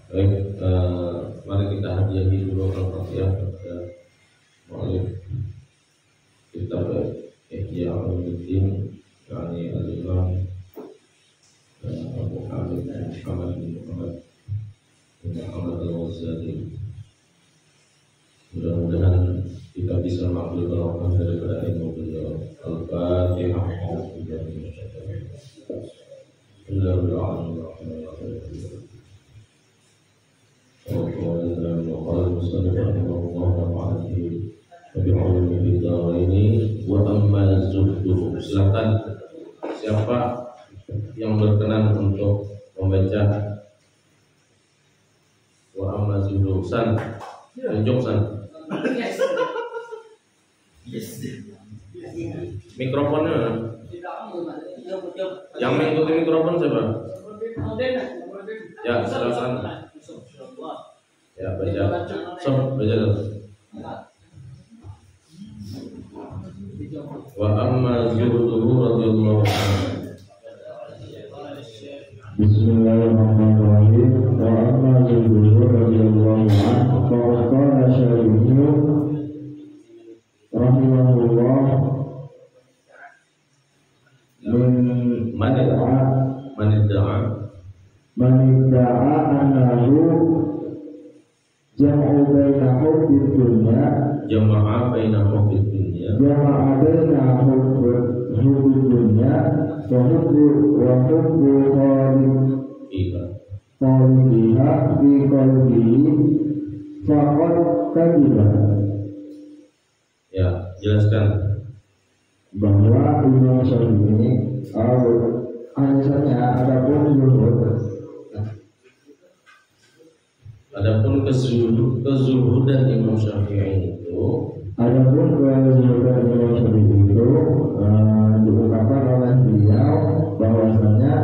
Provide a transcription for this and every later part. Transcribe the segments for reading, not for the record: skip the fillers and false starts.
Baik, mari kita hadiahi dulu Al-Fatihah kepada mu'allif kitab Ihya Ulumuddin, yakni Al-Imam Abu Hamid Muhammad bin Muhammad Al-Ghazali. Mudah-mudahan kita bisa mengambil barokah daripada ilmu beliau. Al-Fatihah. Silakan siapa yang berkenan untuk membaca wa amma zuhdusan tunjukkan mikrofonnya. Yang mengikuti mikrofon siapa? Ya, silakan. Ya, baca. Baca. Wa amma zuhduhu radhiyallahu anhu. Bismillahirrahmanirrahim. Wa amma zuhduhu radhiyallahu anhu fa qala syaikhuna rahimahullah man idda'a annahu jama'a baina hubbid dunya Jama'a baina hubbid dunya wa hubbu khaliqiha fi qalbihi faqad kadzaba. Ya, jelaskan bahwa Imam Syafi'i alasannya adapun kezuhudan Imam Syafi'i itu diungkapkan oleh beliau bahwasanya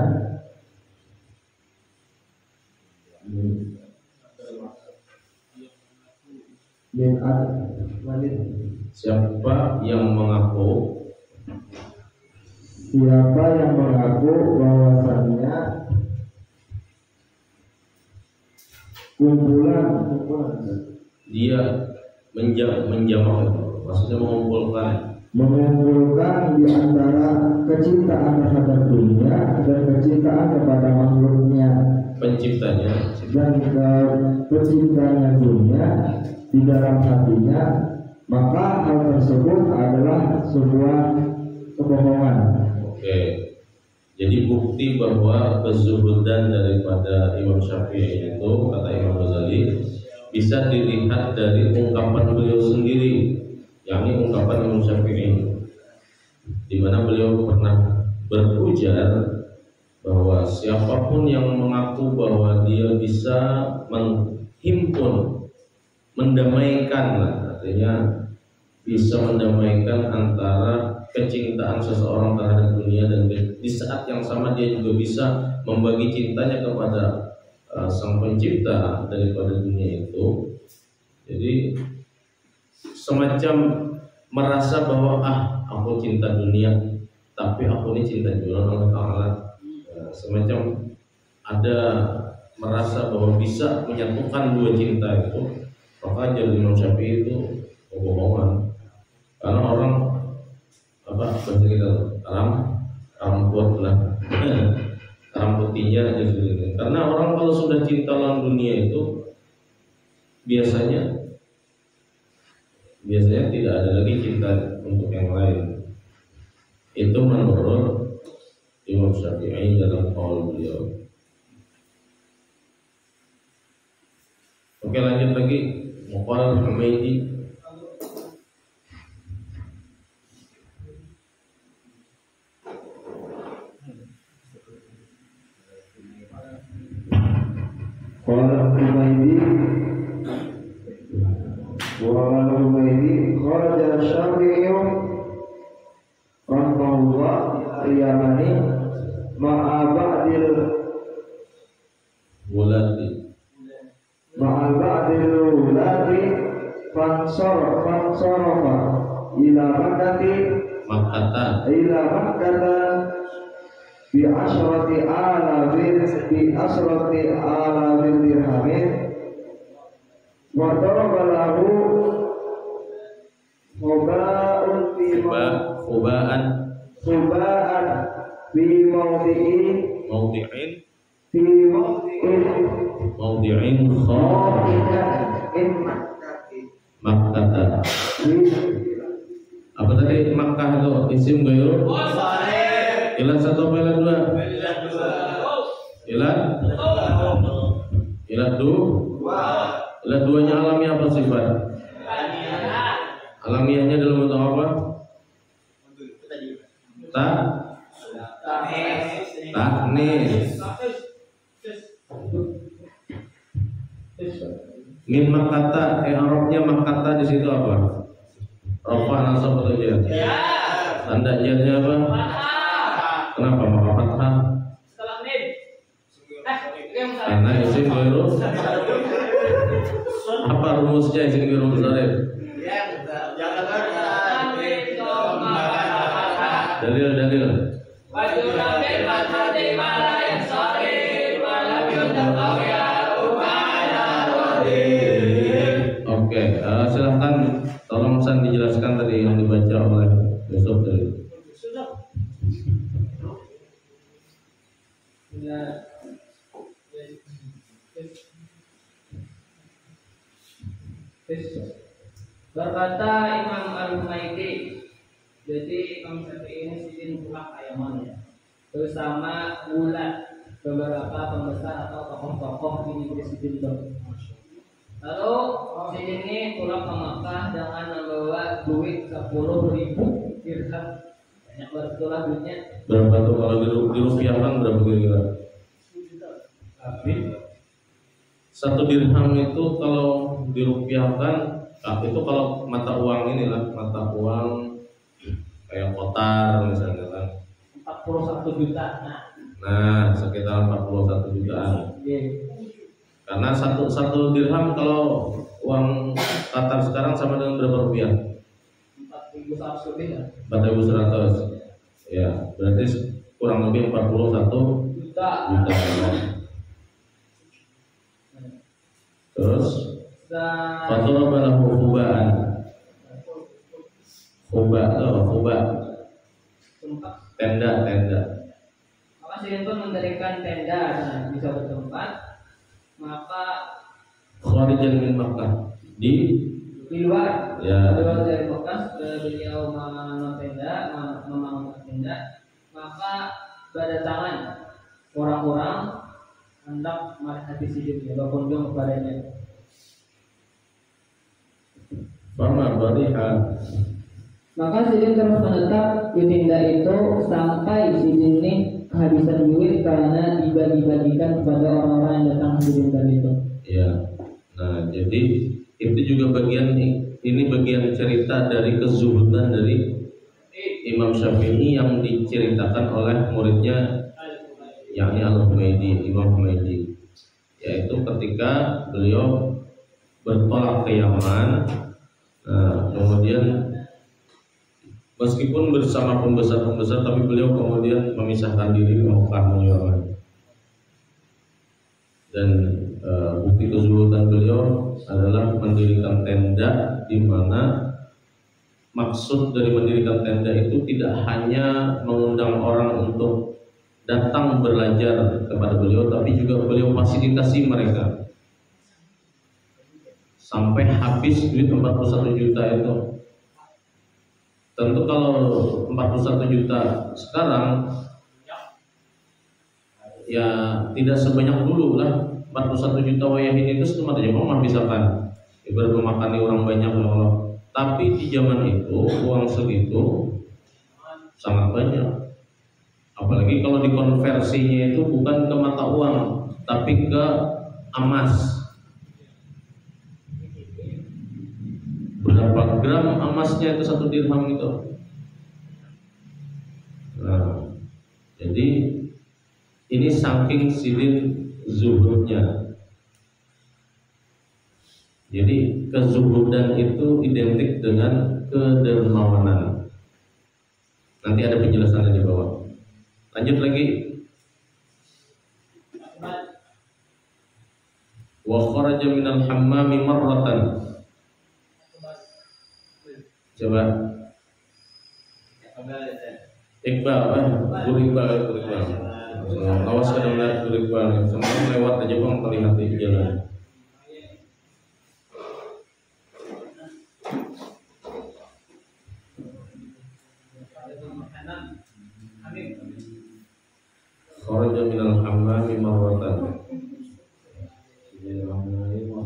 siapa yang mengaku bahwasannya kumpulan dia menjamak, maksudnya mengumpulkan di antara kecintaan terhadap dunia dan kecintaan kepada makhluknya penciptanya dan penciptanya dunia di dalam hatinya, maka hal tersebut adalah sebuah kebohongan. Oke. Jadi bukti bahwa kezuhudan daripada Imam Syafi'i itu, kata Imam Ghazali, bisa dilihat dari ungkapan beliau sendiri, yakni ungkapan Imam Syafi'i, di mana beliau pernah berujar bahwa siapapun yang mengaku bahwa dia bisa menghimpun, mendamaikan, artinya bisa mendamaikan antara kecintaan seseorang terhadap dunia dan di saat yang sama dia juga bisa membagi cintanya kepada sang pencipta daripada dunia itu. Jadi semacam merasa bahwa aku cinta dunia tapi aku ini cinta juga Allah Ta'ala, semacam ada merasa bahwa bisa menyatukan dua cinta itu. Maka jadi Imam Syafi'i itu kebohongan, karena orang bahasa kita rambut lah rambutinya gitu. Karena orang kalau sudah cinta lawan dunia itu biasanya tidak ada lagi cinta untuk yang lain. Itu menurut Imam Syafi'i dalam qaul beliau. Oke, lanjut lagi. Muqal Humaydi. kharaja Syafi'i rahimahullah Yamani ma'a ba'dil wulati fansarafa ila Makkata bi asrati alafin dirhamin Maudi'in Makkah. Apa tadi Makkah itu isim ghairu? Ilah satu apa ilah dua? Ilah dua. Ilah duanya alamiah apa sifat? Alamiahnya dalam bentuk apa? Taknis. Min makata, Arabnya makata di situ apa? Rafa nasab atau jar? Tanda jarnya apa? Kenapa maka fathah? Karena isim ghairu. Apa rumusnya isim ghairu munsharif? Dalil. Oke, silahkan tolong San dijelaskan tadi yang dibaca oleh Yusuf tadi. Berkata Imam Al-Humaydi, jadi Imam Syafi'i ini sidin pulang ayamannya bersama bulan beberapa pembesar atau tokoh-tokoh di negeri sidin. Lalu sidin ini pulang ke Makkah dengan membawa duit 10.000 dirham. Banyak bertulah duitnya. Berapa tuh kalau dirupiahkan berapa kira-kira? Satu dirham itu kalau dirupiahkan, itu kalau mata uang inilah, mata uang kayak kotar misalnya kan. 41 juta. Nah, sekitar 41 jutaan. Karena satu dirham kalau uang Qatar sekarang sama dengan berapa rupiah? 4.100 lebih ya? 4.100. Ya, berarti kurang lebih 41 juta. Terus Fatul balahu khubaan. Khubah. Tenda. Maka sidin pun mendirikan tenda dan bisa bertempat. Maka Kharijan min Makkah di luar, ya. Di luar dari Makkah beliau membangun tenda. Maka berdatangan orang-orang hendak melihat sidin, berkunjung kepadanya. Fama bariha. Maka sidin terus menetap di tenda itu sampai sidin ini kehabisan duit karena dibagi-bagikan kepada orang-orang yang datang di tenda itu. Ya. Nah, jadi itu juga bagian cerita dari kezuhudan dari Imam Syafi'i yang diceritakan oleh muridnya yakni Al-Humaydi, Imam Humaydi, yaitu ketika beliau bertolak ke Yaman. Nah, kemudian meskipun bersama pembesar-pembesar, tapi beliau kemudian memisahkan diri ke Mekah menyuarakan. Dan bukti kezuhudan beliau adalah mendirikan tenda, di mana maksud dari mendirikan tenda itu tidak hanya mengundang orang untuk datang belajar kepada beliau, tapi juga beliau fasilitasi mereka sampai habis duit 41 juta itu. Tentu kalau 41 juta sekarang ya tidak sebanyak dulu lah. 41 juta wayah ini itu cuma aja mau misalkan ibarat memakani orang banyak ya Allah. Tapi di zaman itu uang segitu sangat banyak. Apalagi kalau dikonversinya itu bukan ke mata uang, tapi ke emas. Berapa gram emasnya itu 1 dirham itu? Nah, jadi ini saking sidin zuhudnya. Jadi kezuhudan itu identik dengan kedermawanan. Nanti ada penjelasannya di bawah. Lanjut lagi. Wa kharaja minal hammami marratan. Coba Iqbal, Guru Iqbal. Awas kadang-kadang kulit bang, semalam lewat aja bang terlihat di jalan. Kharaja minal hammami marratan.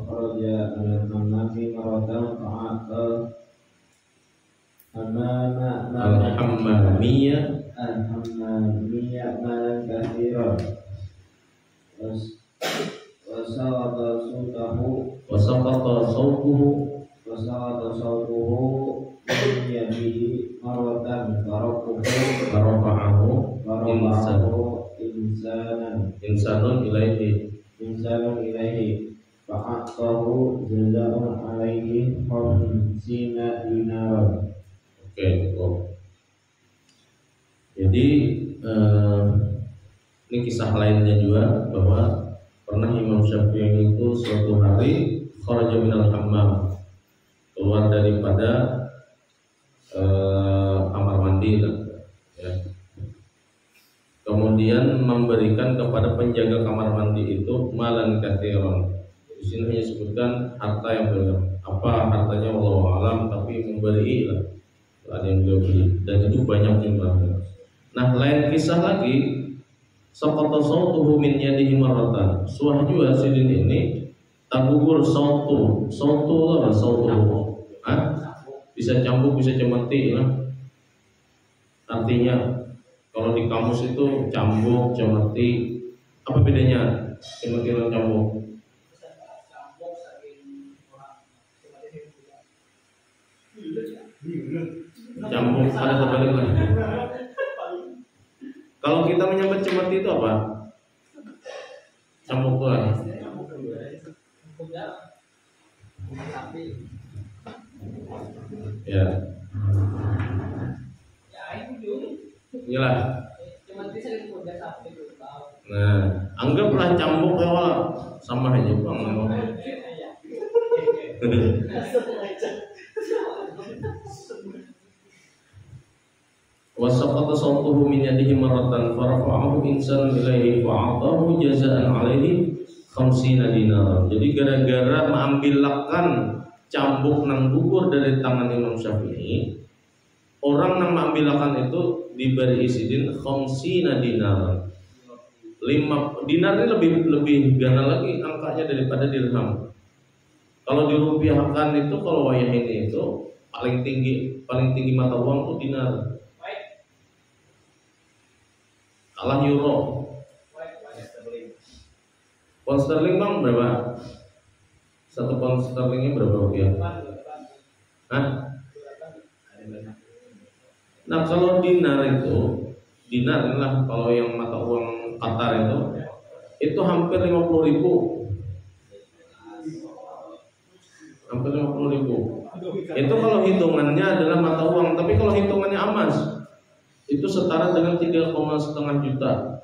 Kharaja minal hammami marratan fa'ata Al-hammamiyya malan kathiran wasaqata sautuhu min yadihi marratan farafa'ahu insanun ilaihi fa'atahu jazaa'un alaihi khamsina dinaran. Oke, cukup. Jadi ini kisah lainnya juga bahwa pernah Imam Syafi'i itu suatu hari kharaja minal hammam, keluar daripada kamar mandi ya. Kemudian memberikan kepada penjaga kamar mandi itu malan katsiran. Di sini hanya sebutkan harta yang banyak. Apa hartanya wallahu alam, tapi memberi lah. Ada yang beliau beli dan itu banyak jumlahnya. Nah, lain kisah lagi, saqata sautuhu min yadihi marratan. Suah juga sidin ini tabukur sautu apa sautu? Bisa cambuk, bisa cemeti lah. Artinya kalau di kamus itu cambuk, cemeti, apa bedanya cemeti dan cambuk? Cambuk ada terbalik lagi. Kalau kita menyebut cemeti itu apa? Cambuk tuh lah. Ya. Iyalah. Nah, anggaplah cambuk lewat sama aja bang. Wasaqata sautuhu min yadihi marratan farafa'ahu insanun ilaihi fa'atahu jazaa'an alaihi khamsina dinaran. Jadi gara-gara mengambilkan cambuk nang gugur dari tangan Imam Syafi'i, orang nang mengambilkan itu diberi isidin khamsina dinaran. 5 dinar ini lebih gana lagi angkanya daripada dirham. Kalau dirupiahkan itu, kalau wayah ini itu paling tinggi mata uang itu dinar. Kalah euro. Pound sterling bang berapa? 1 pound sterlingnya berapa rupiah? Hah? Nah kalau dinar lah kalau yang mata uang Qatar itu hampir 50.000. Hampir 50.000. Itu kalau hitungannya adalah mata uang, tapi kalau hitungannya emas itu setara dengan 3,5 juta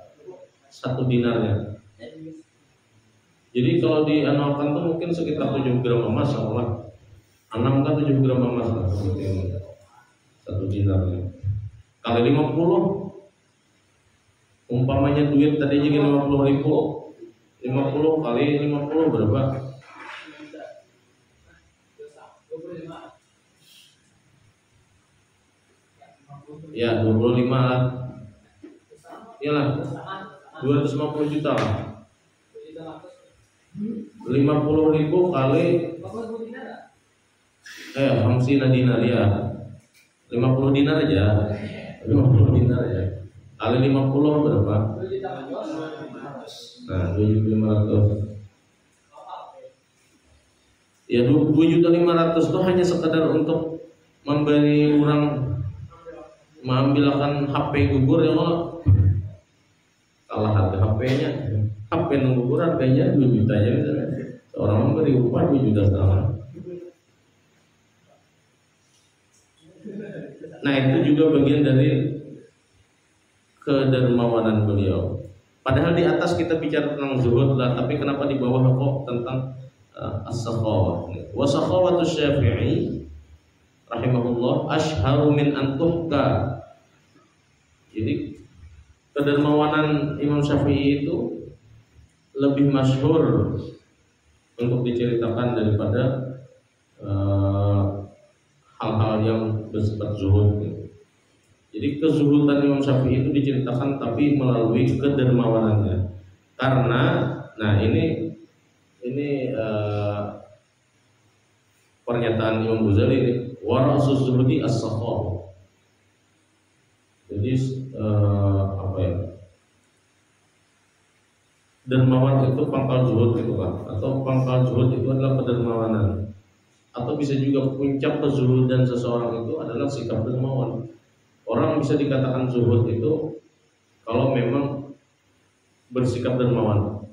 1 dinarnya. Jadi kalau dianualkan tuh mungkin sekitar 7 gram emas lah. 6 kan 7 gram emas lah 1 dinarnya. Kali 50, umpamanya duit tadinya 50.000, 50 kali 50 berapa? Ya 25 lah. Iyalah 250 juta lah. 50.000 kali khamsina dinar ya. 50 dinar aja. 50 dinar aja. Kali 50 berapa? Nah, 2.500. Ya 2.500 itu hanya sekedar untuk memberi orang mengambilkan HP gugur ya kalau kalah harga HP-nya. HP yang gugur harganya 2 juta aja misalnya. Orang memberi upah 2 juta setengah. Nah itu juga bagian dari kedermawanan beliau. Padahal di atas kita bicara tentang zuhud lah, tapi kenapa di bawah kok tentang as-sakhawah? Wa sakhawatu Syafi'i rahimahullah ashharu min an tuhka. Jadi kedermawanan Imam Syafi'i itu lebih masyhur untuk diceritakan daripada hal-hal yang bersifat zuhud. Jadi kezuhudan Imam Syafi'i itu diceritakan tapi melalui kedermawanannya. Karena, nah ini pernyataan Imam Ghazali ini, warasus zuhudi as-sakhah. Jadi apa ya? Dermawan itu pangkal zuhud gitu kan, atau pangkal zuhud itu adalah kedermawanan. Atau bisa juga puncak kezuhudan seseorang itu adalah sikap dermawan. Orang bisa dikatakan zuhud itu kalau memang bersikap dermawan.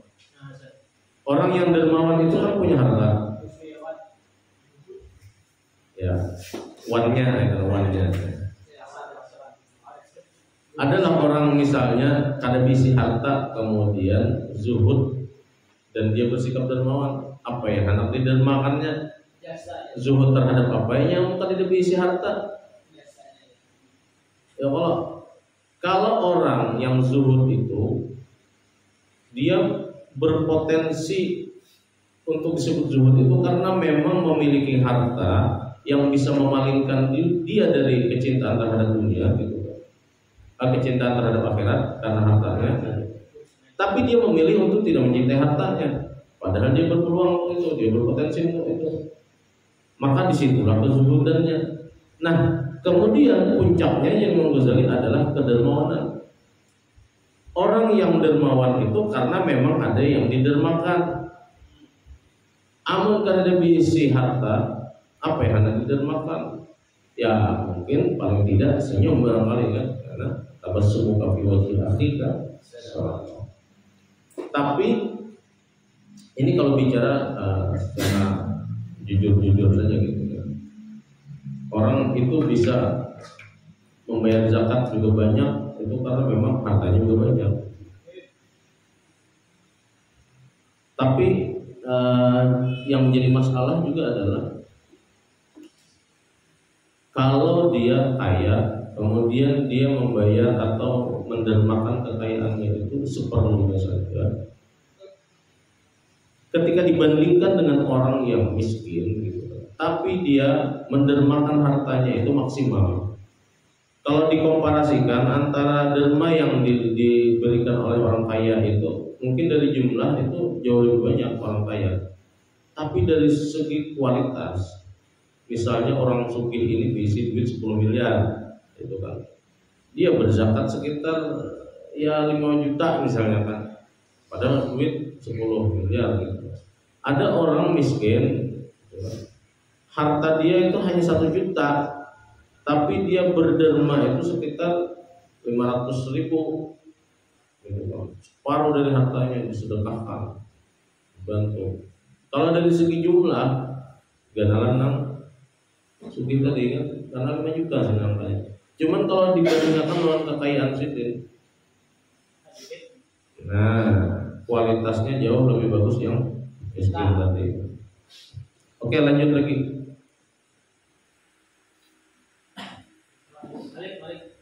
Orang yang dermawan itu kan punya harta. Ya, wannya. Adalah orang misalnya kada bisi harta kemudian zuhud dan dia bersikap dermawan. Apa yang hendak didermakannya? Zuhud terhadap apa yang kada bisi harta? Ya kalau orang yang zuhud itu dia berpotensi untuk disebut zuhud itu karena memang memiliki harta yang bisa memalingkan dia dari kecintaan terhadap dunia gitu, kecintaan terhadap akhirat karena hartanya. Tapi dia memilih untuk tidak mencintai hartanya, padahal dia berpeluang untuk itu, dia berpotensi untuk itu. Maka disitulah kezuhudannya. Nah, kemudian puncaknya yang Imam Ghazali adalah kedermawanan. Orang yang dermawan itu karena memang ada yang didermakan. Amun karena bisi harta, apa yang hendak didermakan? Ya mungkin paling tidak senyum barangkali kan, karena tabassum fi wajhi akhika. Tapi ini kalau bicara secara jujur-jujur saja gitu ya. Orang itu bisa membayar zakat juga banyak itu karena memang hartanya juga banyak. Tapi yang menjadi masalah juga adalah kalau dia kaya kemudian dia membayar atau mendermakan kekayaannya itu seperlunya saja. Ketika dibandingkan dengan orang yang miskin gitu, tapi dia mendermakan hartanya itu maksimal. Kalau dikomparasikan antara derma yang diberikan oleh orang kaya itu, mungkin dari jumlah itu jauh lebih banyak orang kaya. Tapi dari segi kualitas, misalnya orang sugih ini berisi duit 10 miliar, itu kan, dia berzakat sekitar ya 5 juta misalnya kan, padahal duit 10 miliar gitu. Ada orang miskin, harta dia itu hanya 1 juta, tapi dia berderma itu sekitar 500.000, gitu kan. Separuh dari hartanya disedekahkan, bantu. Kalau dari segi jumlah, ganalan nang sugih tadi kan, karena 5 juta sebenarnya. Cuman kalau dibandingkan dengan kekayaan Sidin, nah kualitasnya jauh lebih bagus yang miskin tadi. Oke, lanjut lagi.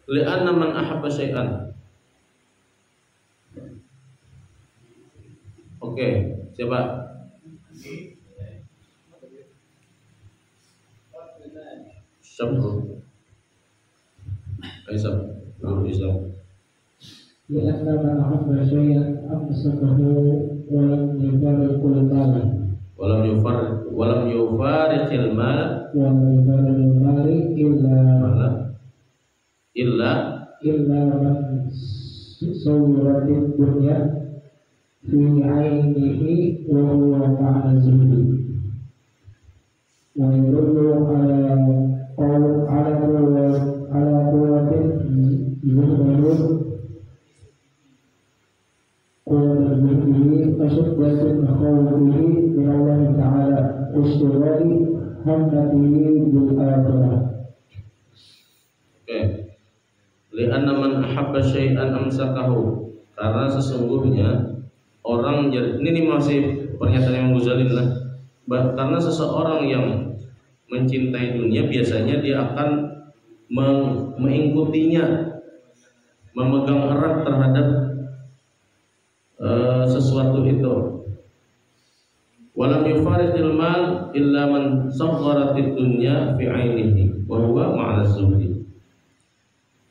Li'anna man ahabba syai'an. Oke, siapa? Syamsul. Aisyah, Nurul Islam. لأن من أحب شيئا أمسكه ولم يفارق المال ولم يفارق المال إلا من صورت الدنيا في عينه وهو معنى الزهد ويدل على قوة الزهد فشدة خوفه من الله تعالى واشتغال همته بالآخرة. Li'anna man ahabba syai'an amsakahu, karena sesungguhnya orang ini masih pernyataan Imam Ghazali lah, karena seseorang yang mencintai dunia biasanya dia akan mengikutinya, memegang erat terhadap sesuatu itu. Walam yufariqil mal illa man saghharatid dunya fi 'ainihi wa huwa ma'al zuhdi.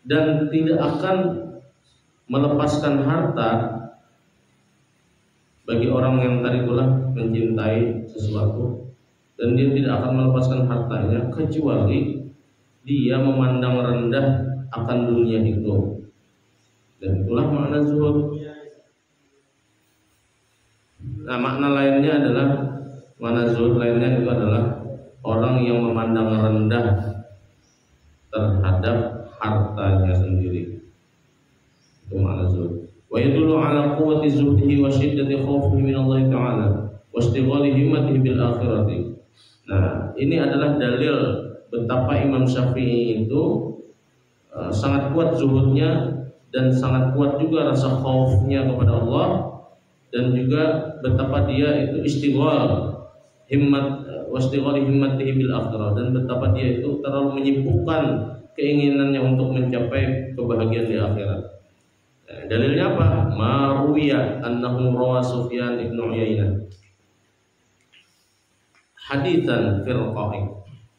Dan tidak akan melepaskan harta bagi orang yang tadi pula mencintai sesuatu, dan dia tidak akan melepaskan hartanya kecuali dia memandang rendah akan dunia itu. Dan itulah makna zuhud. Nah, makna lainnya adalah, makna zuhud lainnya itu adalah orang yang memandang rendah terhadap hartanya sendiri. Itu makna zuhud. Wa yadullu ala quwwati zuhdihi wa shiddati khawfihi min Allah Ta'ala wa istighali himmatihi bil akhirati. Nah, ini adalah dalil betapa Imam Syafi'i itu sangat kuat zuhudnya dan sangat kuat juga rasa khaufnya kepada Allah, dan juga betapa dia itu istighal himmat wa istighali himmatihi bil akhirah, dan betapa dia itu terlalu menyibukkan keinginannya untuk mencapai kebahagiaan di akhirat. Dalilnya apa? Maruya annahu rawa Sufyan ibn Uyainah haditsan fil qa'i.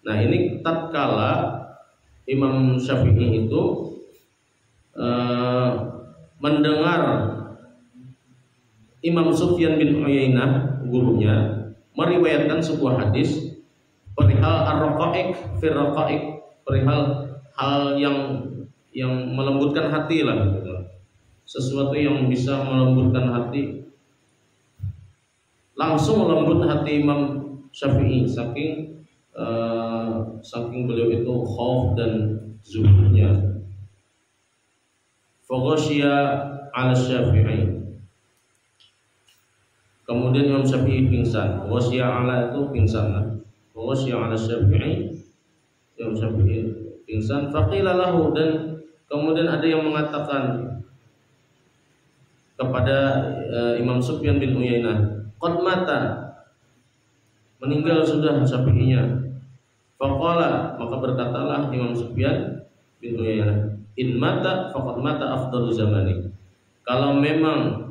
Nah, ini tatkala Imam Syafi'i itu mendengar Imam Sufyan bin Uyainah, gurunya, meriwayatkan sebuah hadis perihal ar-raqa'iq fil raqa'iq, perihal hal yang melembutkan hati lah gitu. Sesuatu yang bisa melembutkan hati, langsung melembut hati Imam Syafi'i saking beliau itu khauf dan zuhudnya. Faghashiya 'ala Syafi'i. Kemudian Imam Syafi'i pingsan. Faghashiya 'ala itu pingsan. Faghashiya 'ala Syafi'i. Imam Syafi'i pingsan. Faqila lahu, dan kemudian ada yang mengatakan kepada Imam Sufyan bin Uyainah, qad mata, meninggal sudah Syafi'inya. Faqala, maka berkatalah Imam Sufyan bin Uyainah, in mata faqad mata afdalu zamani. Kalau memang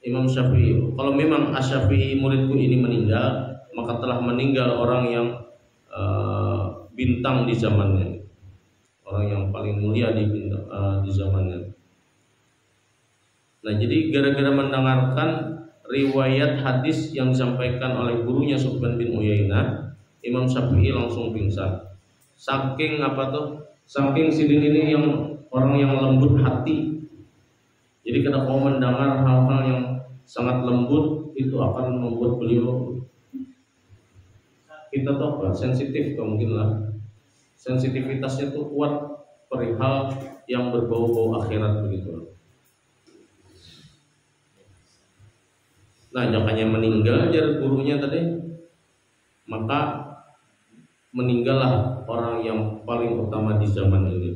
Imam Syafi'i, kalau memang Asy-Syafi'i muridku ini meninggal, maka telah meninggal orang yang bintang di zamannya, orang yang paling mulia di zamannya. Nah, jadi gara-gara mendengarkan riwayat hadis yang disampaikan oleh gurunya Sufyan bin Uyainah, Imam Syafi'i langsung pingsan. Saking apa tuh? Saking sidin ini yang orang yang lembut hati. Jadi ketika kau mendengar hal-hal yang sangat lembut, itu akan membuat beliau, kita tahu apa? Sensitif mungkin lah. Sensitivitasnya tuh kuat perihal yang berbau-bau akhirat begitu. Nah, jangannya meninggal jar gurunya tadi, maka meninggallah orang yang paling utama di zaman ini.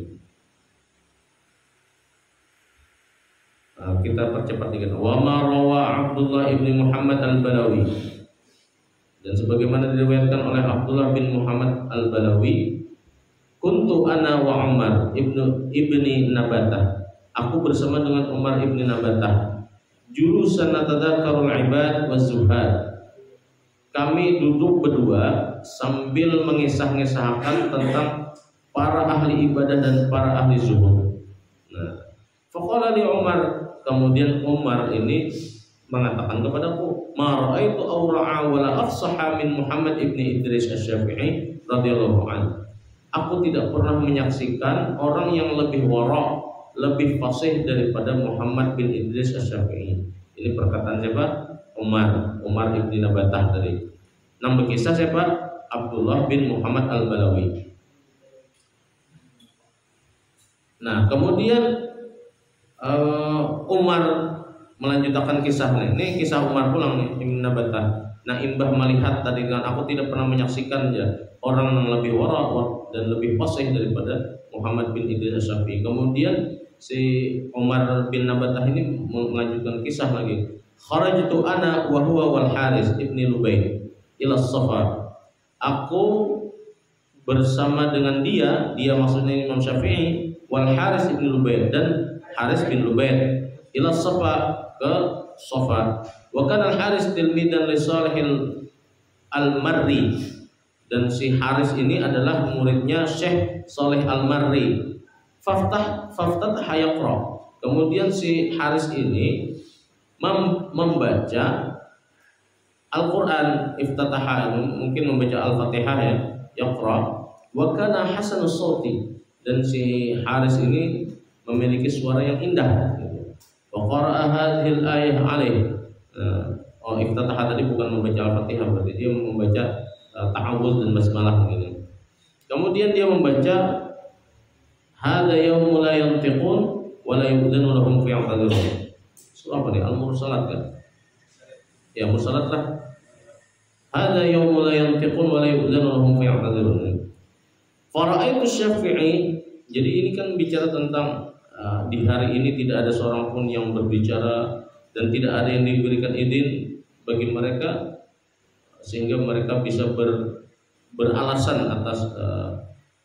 Nah, kita percepat dikit. Wa ma rawa Abdullah ibn Muhammad al-Balawi, dan sebagaimana diriwayatkan oleh Abdullah bin Muhammad al-Balawi, kuntu ana wa Umar ibni Nabatah, aku bersama dengan Umar ibni Nabatah, jurusan natadzakarul ibad wa zuhad, kami duduk berdua sambil mengisah-ngisahkan tentang para ahli ibadah dan para ahli zuhud. Nah, faqala li Umar, kemudian Umar ini mengatakan kepadaku, ma ra'aitu awra'a wa la afsaha min Muhammad ibni Idris Asy-Syafi'i radhiyallahu anhu. Aku tidak pernah menyaksikan orang yang lebih wara', lebih fasih daripada Muhammad bin Idris Asy-Syafi'i. Ini perkataan siapa? Umar ibn Nabatah tadi. Nama kisah siapa? Abdullah bin Muhammad al-Balawi. Nah, kemudian Umar melanjutkan kisahnya. Ini kisah Umar pulang nih, Ibn Nabatah. Nah, imbah melihat tadi kan, aku tidak pernah menyaksikan ya orang yang lebih wara' dan lebih fasih daripada Muhammad bin Idris Asy-Syafi'i. Kemudian si Umar bin Nabatah ini melanjutkan kisah lagi. Kharajtu ana wa huwa wal Haris ibni Lubayn ila Safa. Aku bersama dengan dia maksudnya Imam Syafi'i, wal Haris ibni Lubayn, dan Haris bin Lubaid ila Safa, ke Safa. Wa kana Haris tilmidan li Salihil Al-Marri, dan si Haris ini adalah muridnya Syekh Salih Al-Marri. Faftah yaqra. Kemudian si Haris ini membaca Al-Qur'an, iftataha, mungkin membaca Al-Fatihah ya, yaqra. Wa kana hasanus sauti, dan si Haris ini memiliki suara yang indah. Wa qara'a hadhil ayah alaih. Iftataha tadi bukan membaca Al-Fatihah, berarti dia membaca ta'awudz dan basmalah gitu. Kemudian dia membaca hadza yaumul la yantiqun wa la yu'dhanu lahum fi i'tadhirun. Surah apa nih? Al-Mursalat kan? Ya, Mursalat lah. Hadza yaumul la yantiqun wa la yu'dhanu lahum fi i'tadhirun. Fara'aitu Syafi'i. Jadi ini kan bicara tentang di hari ini tidak ada seorang pun yang berbicara dan tidak ada yang diberikan izin bagi mereka sehingga mereka bisa beralasan atas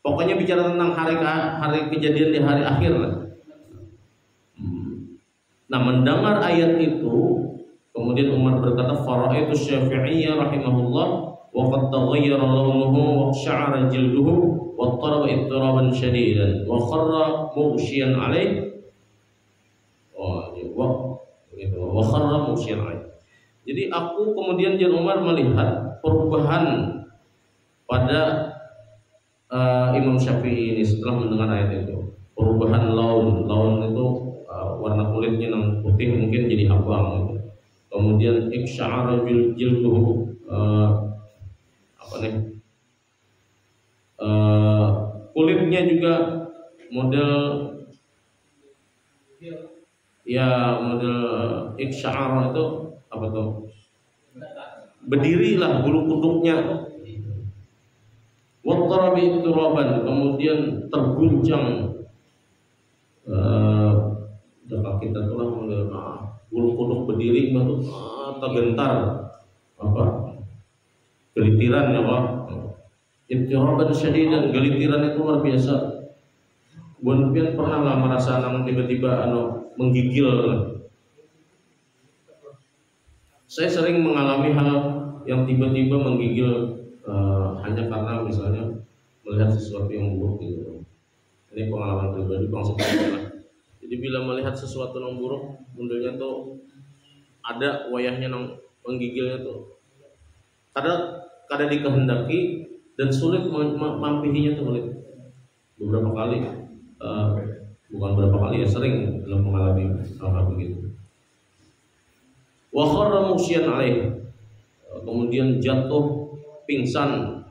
pokoknya bicara tentang hari kejadian di hari akhir lah. Nah, mendengar ayat itu kemudian Umar berkata, fara'aitu Syafi'iyya rahimahullah wa qad taghayyara launuhu wa sya'ara jilduhu wa taraba ittiraban shadidan wa kharra mughshiyan alaih wa kharra mughshiyan alaih. Jadi aku kemudian Jan Umar melihat perubahan pada Imam Syafi'i ini setelah mendengar ayat itu. Perubahan laun itu warna kulitnya yang putih mungkin jadi abang gitu. Kemudian iksya'ara jilduhu kulitnya juga model iksya'ara itu apa tuh? Berdirilah bulu kuduknya. Wattarabi turaban, kemudian terguncang kaki kita tuh bulu kuduk berdiri itu tergentar gelitiran ya Allah. Ittiraban syadidan, gelitiran itu luar biasa. Buan pian pernah lah merasa tiba-tiba menggigil. Saya sering mengalami hal yang tiba-tiba menggigil hanya karena misalnya melihat sesuatu yang buruk gitu. Ini pengalaman pribadi bang sebenarnya. Jadi bila melihat sesuatu yang buruk, munculnya tuh ada wayahnya yang menggigilnya tuh. Kadang dikehendaki dan sulit mampihinya tuh beberapa kali. Bukan berapa kali ya, sering dalam mengalami hal begitu. Wa kharra mughshiyan alaih, kemudian jatuh pingsan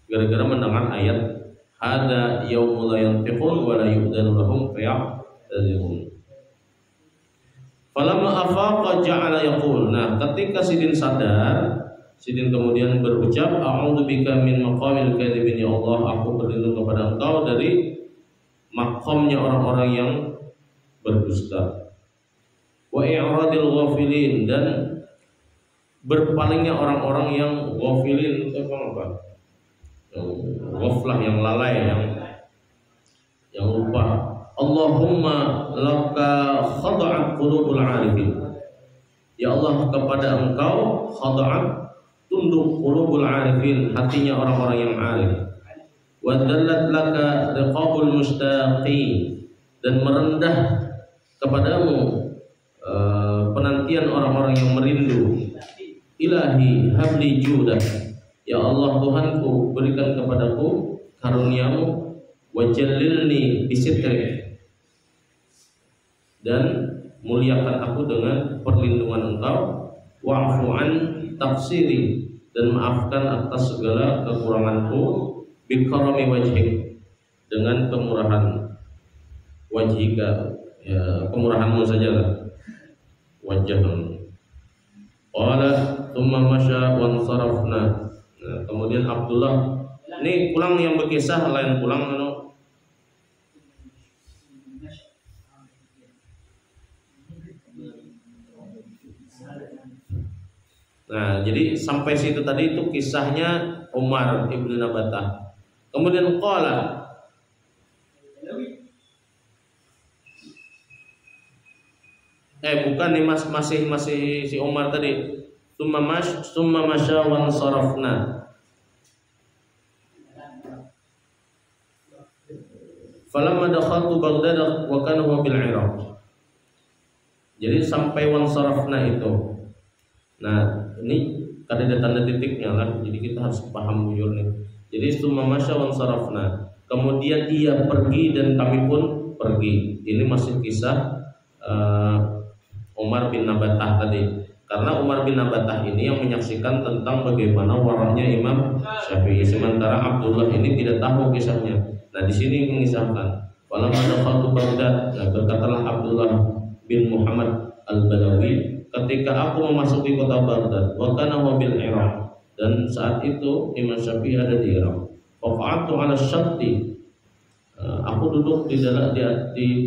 gara-gara mendengar ayat hadza yaumul la yantiqun wa la yu'dhanu lahum faya'tazirun. Falamma afaqa ja'ala yaqul. Nah, ketika Sidin sadar, Sidin kemudian berucap, a'udzubika min maqamil kadzibin, ya Allah, aku berlindung kepada Engkau dari makamnya orang-orang yang berdusta. Wa i'radil ghafilin, dan berpalingnya orang-orang yang ghafilin, itu apa? Ghaflah, yang lalai, yang lupa. Allahumma laka khada'at qulubul 'arifin. Ya Allah, kepada Engkau khada'at, tunduk, qulubul 'arifin, hatinya orang-orang yang arif. Wa dallat laka riqabul mustaqin, dan merendah kepadamu penantian orang-orang yang merindu. Ilahi habli judah, ya Allah Tuhanku, berikan kepadaku karuniamu. Wajallilni bisitrik, dan muliakan aku dengan perlindungan Engkau. Wa'fu an taqsiri, dan maafkan atas segala kekuranganku. Bikarami wajhik, dengan kemurahan wajhika, ya, kemurahanmu sajalah, wajahmu. Qala thumma masya wa sarafna. Nah, kemudian Abdullah ini pulang yang berkisah, lain pulang Nah, jadi sampai situ tadi itu kisahnya Umar ibnu Nabatah. Kemudian qala, bukan nih Mas, masih si Umar tadi. Summa masya wan sarafna. Falamma dakhaltu Baghdad wa kana huwa bil Iraq. Jadi sampai wan sarafna itu. Nah, ini ada tanda titiknya lah. Jadi kita harus paham bujur nih. Jadi summa masya wan sarafna. Kemudian ia pergi dan kami pun pergi. Ini masih kisah Umar bin Nabatah tadi. Karena Umar bin Nabatah ini yang menyaksikan tentang bagaimana waraknya Imam Syafi'i. Sementara Abdullah ini tidak tahu kisahnya. Nah, di sini mengisahkan. Falamma dakhaltu Baghdad, berkatalah Abdullah bin Muhammad Al-Balawi, ketika aku memasuki kota Baghdad, wa kana huwa bil Iraq, dan saat itu Imam Syafi'i ada di Irak. Faqa'atu 'ala syatti, aku duduk di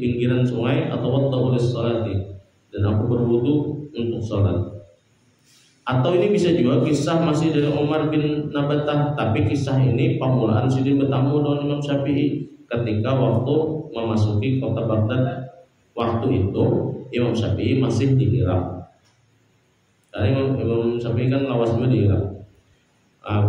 pinggiran sungai atau wadda'u lis-salati, dan aku berwudu untuk salat. Atau ini bisa juga kisah masih dari Umar bin Nabatah, tapi kisah ini permulaan sidin bertamu dengan Imam Syafi'i ketika waktu memasuki kota Baghdad. Waktu itu Imam Syafi'i masih di Irak. Karena Imam Syafi'i kan lawas juga di Irak.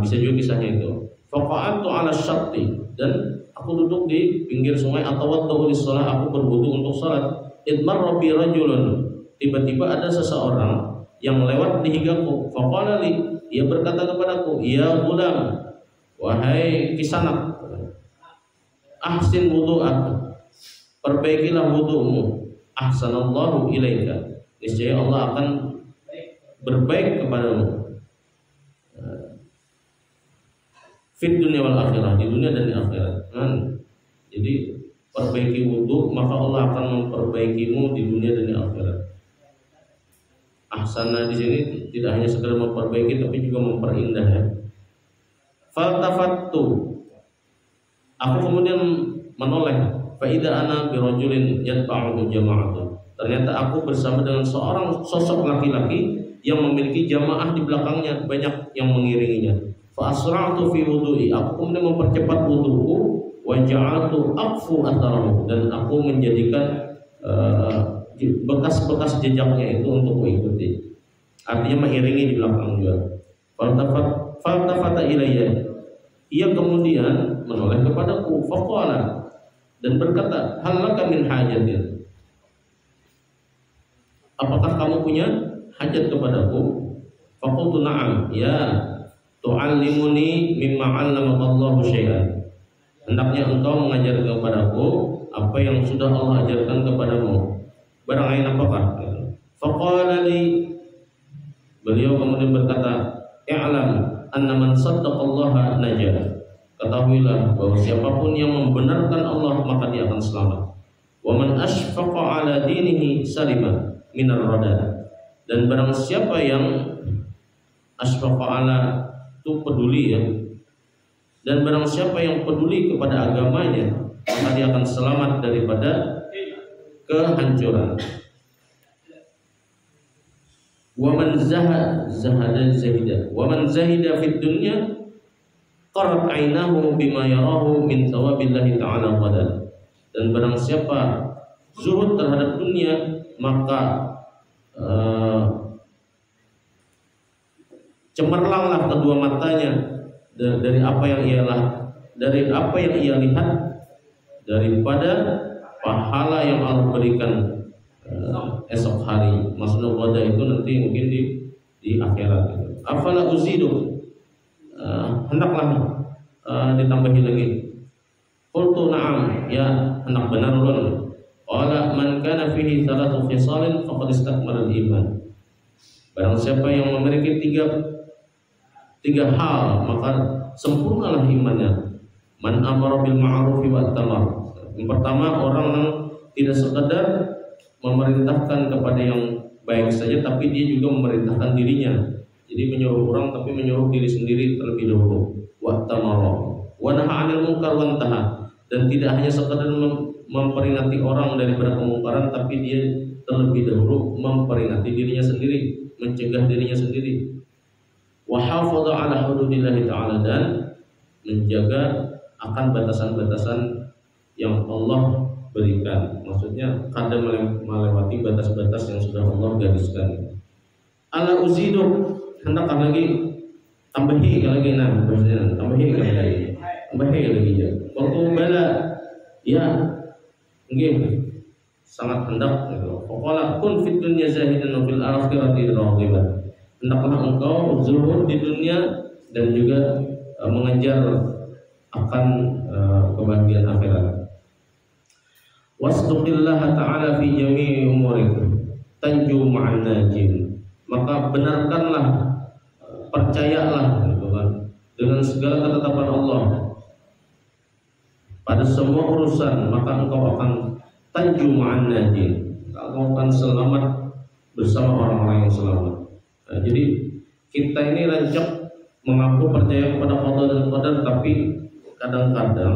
Bisa juga kisahnya itu. Faqa'atu 'ala syatti, dan aku duduk di pinggir sungai atau wadda'u lis-shalah, aku berwudu untuk salat. Idmarra bi rajulun, tiba-tiba ada seseorang yang lewat di hinggaku. Faqala li, ia berkata kepadaku, ya gulam, wahai kisanak, ahsin wudu'ak, perbaikilah wudu'mu. Ahsanallahu ilaika, niscaya Allah akan berbaik kepadamu. Fit dunia wal akhirah, di dunia dan di akhirat. Jadi perbaiki wudu, maka Allah akan memperbaikimu di dunia dan di akhirat. Ahsana di sini tidak hanya sekedar memperbaiki, tapi juga memperindah ya. Faltafattu, aku kemudian menoleh. Faida ana birajulin yatba'uhu jama'atun. Ternyata aku bersama dengan seorang sosok laki-laki yang memiliki jamaah di belakangnya, banyak yang mengiringinya. Fa asra'tu fi wudu'i, aku kemudian mempercepat wudu'ku, wa ja'altu aqfu atharahu, dan aku menjadikan bekas-bekas jejaknya itu untuk mengikuti. Artinya mengiringi di belakang juga. Faltafata ilayya, ia kemudian menoleh kepadaku, faqala, dan berkata, hal laka min hajatin, apakah kamu punya hajat kepadaku? Faqultu na'am, ya tu'allimuni mimma 'allamakallahu syai'an, hendaknya engkau mengajar kepadaku apa yang sudah Allah ajarkan kepadamu. Barang lain apakah? Faqala li, beliau kemudian berkata, i'lam anna man saddaqallaha najah, ketahuilah bahwa siapapun yang membenarkan Allah maka dia akan selamat. Wa man ashfaqa ala dinihi salima minar radad, dan barang siapa yang ashfaqa ala itu peduli ya, dan barang siapa yang peduli kepada agamanya maka dia akan selamat daripada kehancuran. Wa man zahida fid dunya qarat ainahu bima yarahu min thawabillahi ta'ala qadan, dan barang siapa zuhud terhadap dunia maka cemerlanglah kedua matanya dari apa yang ia lihat daripada pahala yang Allah berikan esok hari. Maksudnya pada itu nanti mungkin di akhirat. Afala uzidu, hendaklah ditambahi lagi. Qultu na'am, ya hendak benar ulun. Qala man kana fihi thalathu khisalin faqad istakmala al-iman, barang siapa yang memiliki tiga hal maka sempurnalah imannya. Man amara bil ma'ruf wa tamar, yang pertama orang yang tidak sekedar memerintahkan kepada yang baik saja, tapi dia juga memerintahkan dirinya. Jadi menyuruh orang tapi menyuruh diri sendiri terlebih dahulu. Wa tamara wa naha 'anil munkar wa intaha, dan tidak hanya sekedar memperingati orang daripada kemungkaran, tapi dia terlebih dahulu memperingati dirinya sendiri, mencegah dirinya sendiri. Wa hafadha 'ala hududillahi ta'ala, dan menjaga akan batasan-batasan yang Allah berikan. Maksudnya kadang melewati batas-batas yang sudah Allah gariskan. Ala uzidu, hendakkan lagi tambahi lagi maksudnya tambahi lagi ya. Waktu bala ya nggih sangat hendak gitu. Pokoknya kun fid dunya zahidan wa fil akhirati raghiban. Hendaklah engkau zuhud di dunia dan juga mengejar akan kebahagiaan akhirat. Wasduqillah ta'ala fi jami'i umurik tanju ma'an najin. Maka benarkanlah, percayalah gitu kan, dengan segala ketetapan Allah pada semua urusan, maka engkau akan tanju ma'an najin. Engkau akan selamat bersama orang-orang yang selamat. Nah, jadi kita ini rancak mengaku percaya kepada Allah dan qadar, tapi kadang-kadang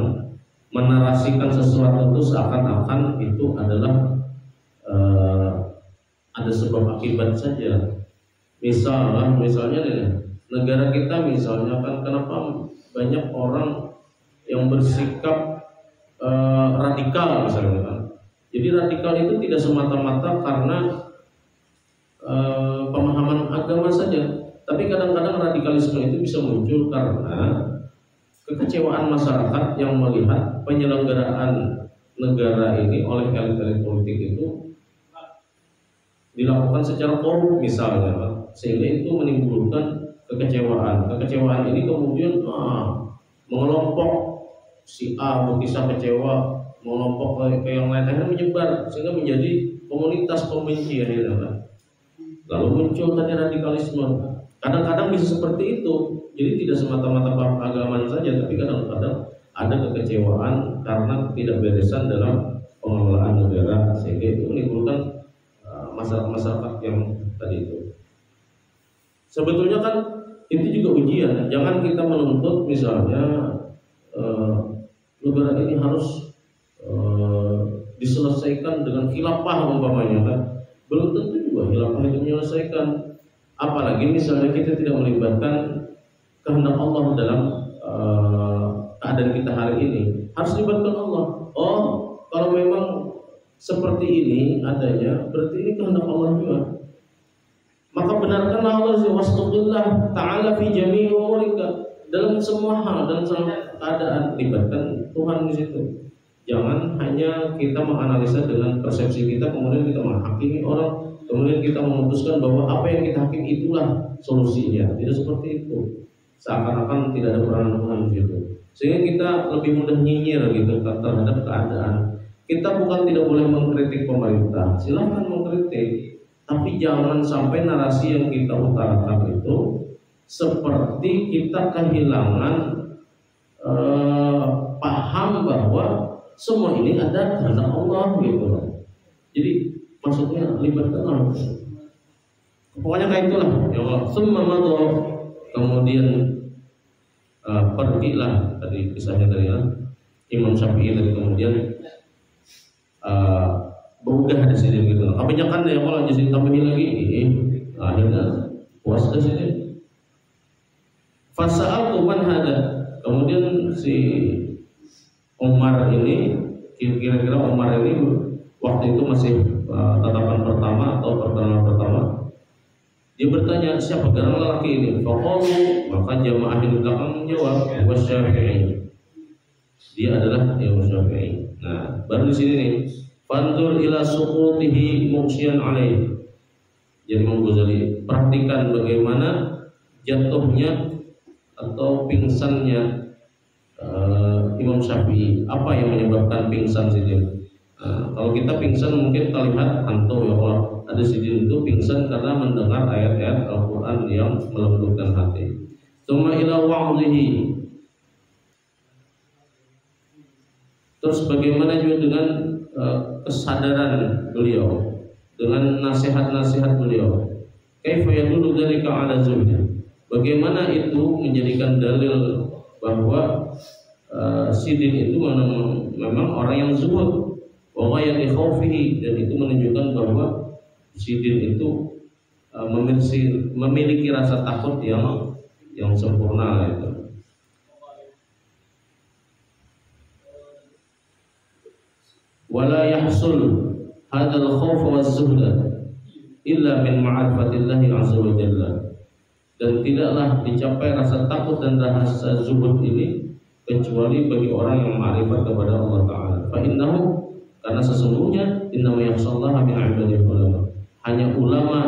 menarasikan sesuatu itu seakan-akan itu adalah ada sebab akibat saja. Misalnya nih, negara kita misalnya kan kenapa banyak orang yang bersikap radikal misalnya kan. Jadi radikal itu tidak semata-mata karena pemahaman agama saja, tapi kadang-kadang radikalisme itu bisa muncul karena kekecewaan masyarakat yang melihat penyelenggaraan negara ini oleh elit-elit politik itu dilakukan secara korup misalnya, sehingga itu menimbulkan kekecewaan. Kekecewaan ini kemudian mengelompok si A bisa kecewa, mengelompok ke yang lain, akhirnya menyebar sehingga menjadi komunitas pembenci akhirnya. Lalu muncul tadi radikalisme. Kadang-kadang bisa seperti itu. Jadi tidak semata-mata keagamaan saja, tapi kadang-kadang ada kekecewaan karena ketidakberesan dalam pengelolaan negara, sehingga itu menimbulkan masyarakat yang tadi itu. Sebetulnya kan itu juga ujian. Jangan kita menuntut misalnya negara ini harus diselesaikan dengan khilafah umpamanya kan. Belum tentu juga khilafah itu menyelesaikan. Apalagi misalnya kita tidak melibatkan kehendak Allah dalam keadaan kita hari ini. Harus libatkan Allah. Oh, kalau memang seperti ini adanya, berarti ini kehendak Allah juga. Maka benarkanlah Allah wastaqillah ta'ala fi jami'i umurika, dalam semua hal, dalam semua keadaan libatkan Tuhan di situ. Jangan hanya kita menganalisa dengan persepsi kita, kemudian kita menghakimi orang, kemudian kita memutuskan bahwa apa yang kita hakim itulah solusinya. Tidak seperti itu. Seakan-akan tidak ada peranan Tuhan di situ. Sehingga kita lebih mudah nyinyir gitu terhadap keadaan. Kita bukan tidak boleh mengkritik pemerintah, silahkan mengkritik, tapi jangan sampai narasi yang kita utarakan itu seperti kita kehilangan paham bahwa semua ini ada kehendak Allah gitu. Jadi maksudnya libatkan Allah. Pokoknya kayak itulah ya Allah. Summa madha, kemudian pergilah, tadi kisahnya dari Imam Syafi'i tadi, kemudian berubah di sini gitu. Kebanyakan ya kalau jadi tambahin lagi, akhirnya puas ke sini. Fasa'altu man hada, kemudian si Umar ini, kira-kira Umar ini waktu itu masih tatapan pertama atau pertemuan pertama. Dia bertanya, siapa gerangan lelaki ini? Faqalu, maka jamaah di belakang menjawab, wa Syafi'i. Dia adalah Imam Syafi'i. Nah, baru di sini nih, fanzur ila suqutihi muksyan alaih. Jadi Imam Ghazali, perhatikan bagaimana jatuhnya atau pingsannya Imam Syafi'i. Apa yang menyebabkan pingsan sini? Kalau kita pingsan mungkin kita lihat hantu ya Allah. Ada sidin itu pingsan karena mendengar ayat-ayat Al-Quran yang melembutkan hati. Tsumma ila wa'dhihi. Terus bagaimana juga dengan kesadaran beliau, dengan nasihat-nasihat beliau. Kaifa yadullu dzalika 'ala zuhdi. Bagaimana itu menjadikan dalil bahwa sidin itu memang orang yang zuhud, wa ghayati khaufihi, dan itu menunjukkan bahwa sidin itu memiliki rasa takut yang sempurna itu. wala yahsul hadzal khauf wa zuhda illa min ma'rifatillahi azza wa jalla. Dan tidaklah dicapai rasa takut dan rasa zuhud ini kecuali bagi orang yang ma'rifat kepada Allah Ta'ala. Fa innahu, karena sesungguhnya innahu yakhshallaha min ibadihi ulama. Hanya ulama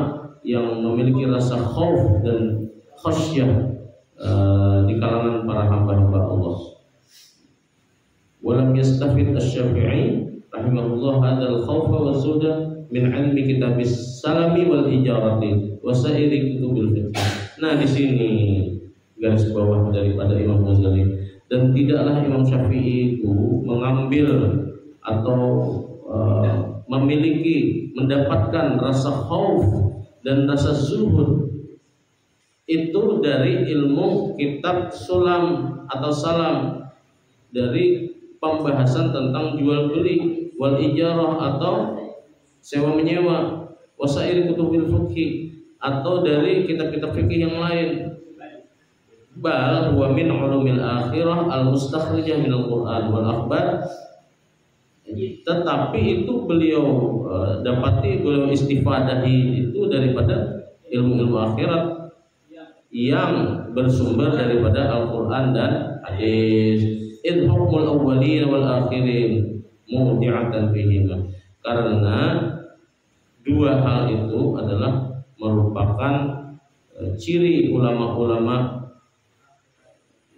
yang memiliki rasa khauf dan khasyah di kalangan para hamba-hamba Allah. Walam yastafid asy-Syafi'i rahimahullah hadzal khaufa wa zuhda min ilmi kitabis salami wal ijarati wa sa'iri kutubil fiqh. Nah, di sini garis bawah daripada Imam Ghazali. Dan tidaklah Imam Syafi'i itu mengambil atau memiliki, mendapatkan rasa khauf dan rasa zuhud itu dari ilmu kitab sulam atau salam, dari pembahasan tentang jual beli, wal ijarah atau sewa menyewa, wasairi kutubil fiqh atau dari kitab-kitab fikih yang lain. Bal huwa min ulumil akhirah al-mustakhrijah min al-Qur'an wal akhbar. Tetapi itu beliau dapati, beliau istifadahi itu daripada ilmu-ilmu akhirat yang bersumber daripada Al-Quran dan hadis. Idh hukmul awwalin wal akhirin mudi'atan fihima. Karena dua hal itu adalah merupakan ciri ulama-ulama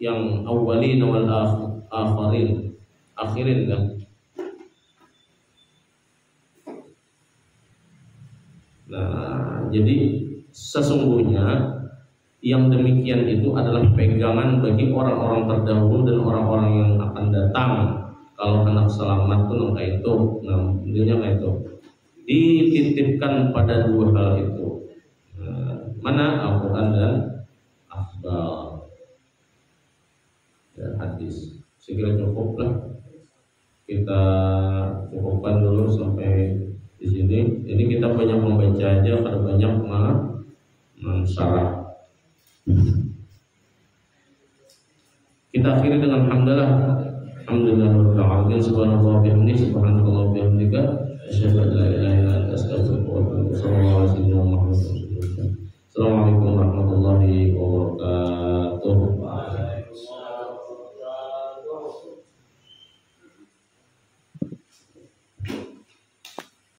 yang awwalin wal akhirin kan. Nah, jadi sesungguhnya yang demikian itu adalah pegangan bagi orang-orang terdahulu dan orang-orang yang akan datang. Kalau anak selamat pun kayak itu, nah intinya kayak itu. Dititipkan pada dua hal itu. Nah, mana Al-Quran dan akhbar, ya, hadis. Segera cukuplah, kita cukupkan dulu sampai di sini. Ini kita banyak membaca aja karena banyak mensyarah. Kita akhiri dengan alhamdulillah rabbil alamin, subhanallah wa bihamdihi, subhanallah wa bihamdika, asyhadu an la ilaha illa anta, astaghfiruka wa atubu ilaik.